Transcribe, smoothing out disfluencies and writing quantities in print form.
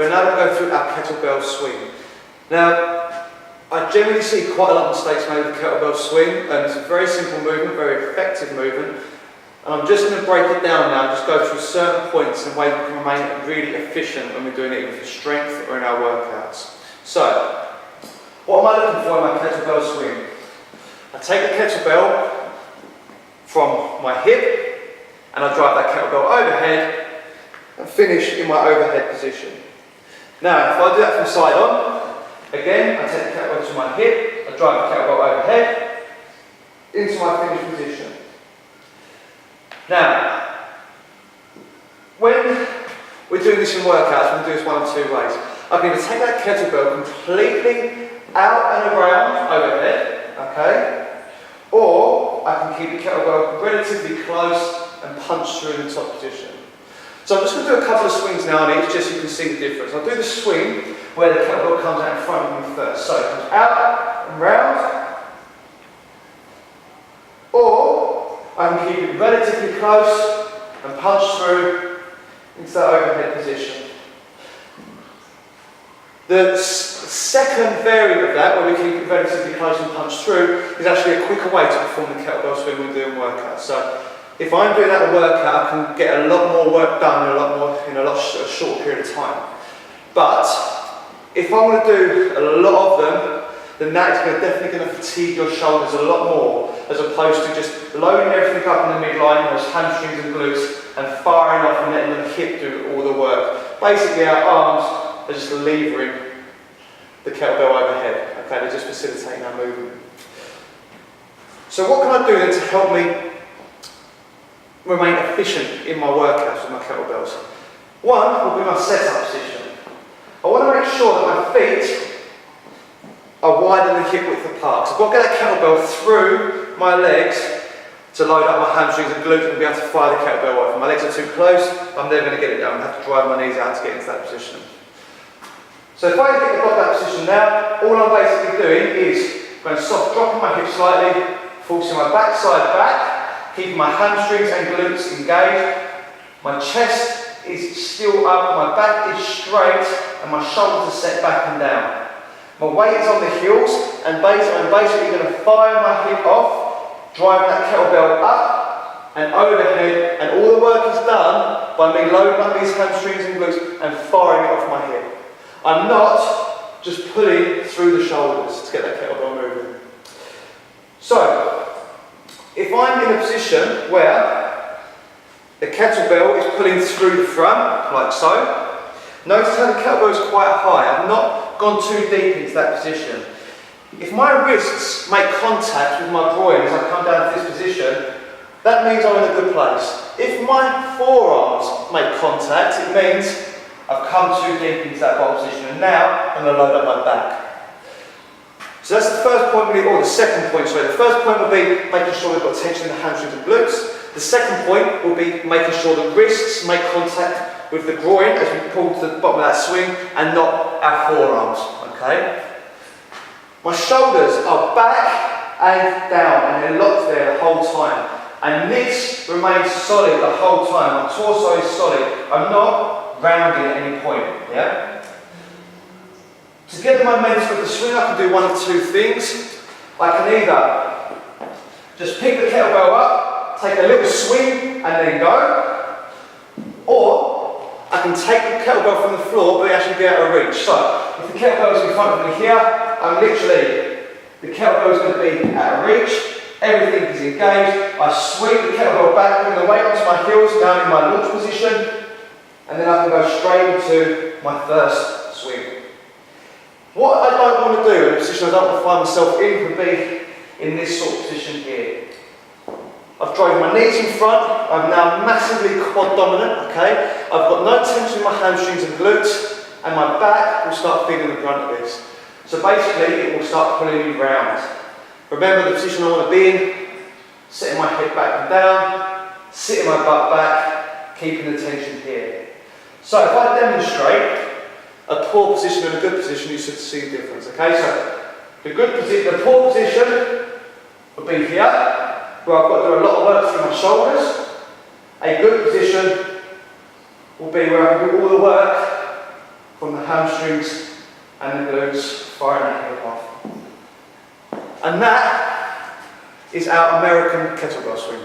we're now going to go through our kettlebell swing. Now, I generally see quite a lot of mistakes made with the kettlebell swing, and it's a very simple movement, very effective movement. And I'm just going to break it down now and just go through certain points and ways we can remain really efficient when we're doing it either for strength or in our workouts. So, what am I looking for in my kettlebell swing? I take the kettlebell from my hip and I drive that kettlebell overhead and finish in my overhead position. Now, if I do that from side on, again, I take the kettlebell to my hip, I drive the kettlebell overhead into my finished position. Now, when we're doing this in workouts, we can do this one of two ways. I can either take that kettlebell completely out and around overhead, okay, or I can keep the kettlebell relatively close and punch through in the top position. So I'm just going to do a couple of swings now on each, just so you can see the difference. I'll do the swing where the kettlebell comes out in front of me first. So it comes out and round, or I can keep it relatively close and punch through into that overhead position. The second variant of that, where we keep it relatively close and punch through, is actually a quicker way to perform the kettlebell swing when we're doing workouts. So if I'm doing that workout, I can get a lot more work done in a shorter period of time. But if I want to do a lot of them, then that is definitely going to fatigue your shoulders a lot more, as opposed to just loading everything up in the midline, those hamstrings and glutes, and firing off and letting the hip do all the work. Basically, our arms are just levering the kettlebell overhead. Okay, they're just facilitating our movement. So what can I do then to help me remain efficient in my workouts with my kettlebells? One will be my setup position. I want to make sure that my feet are wider than hip width apart. So I've got to get that kettlebell through my legs to load up my hamstrings and glutes and be able to fire the kettlebell off. If my legs are too close, I'm never going to get it down. I have to drive my knees out to get into that position. So if I get that position now, all I'm basically doing is going soft dropping my hips slightly, forcing my backside back, keeping my hamstrings and glutes engaged. My chest is still up, my back is straight, and my shoulders are set back and down. My weight is on the heels, and I'm basically going to fire my hip off, driving that kettlebell up and overhead, and all the work is done by me loading up these hamstrings and glutes and firing it off my hip. I'm not just pulling through the shoulders to get that kettlebell moving. So, if I'm in a position where the kettlebell is pulling through the front, like so, notice how the kettlebell is quite high. I've not gone too deep into that position. If my wrists make contact with my groin as I come down to this position, that means I'm in a good place. If my forearms make contact, it means I've come too deep into that bottom position, and now I'm going to load up my back. So that's the first point, or the second point, sorry. The first point will be making sure we've got tension in the hamstrings and glutes. The second point will be making sure the wrists make contact with the groin as we pull to the bottom of that swing, and not our forearms, okay? My shoulders are back and down, and they're locked there the whole time. And this remains solid the whole time. My torso is solid. I'm not rounding at any point, yeah? To get the momentum of the swing, I can do one of two things. I can either just pick the kettlebell up, take a little swing, and then go, or I can take the kettlebell from the floor, but actually be out of reach. So, if the kettlebell is in front of me here, I'm literally, the kettlebell is going to be out of reach, everything is engaged, I sweep the kettlebell back, bring the weight onto my heels, down in my launch position, and then I can go straight into my first swing. What I don't want to do, in a position I don't want to find myself in, would be in this sort of position here. I've driven my knees in front, I'm now massively quad dominant, okay? I've got no tension in my hamstrings and glutes, and my back will start feeling the brunt of this. So basically, it will start pulling me round. Remember the position I want to be in, setting my head back and down, sitting my butt back, keeping the tension here. So if I demonstrate a poor position and a good position, you should see the difference, okay? So the poor position would be here, where I've got to do a lot of work through my shoulders. A good position will be where I can do all the work from the hamstrings and the glutes, firing that hip off. And that is our American kettlebell swing.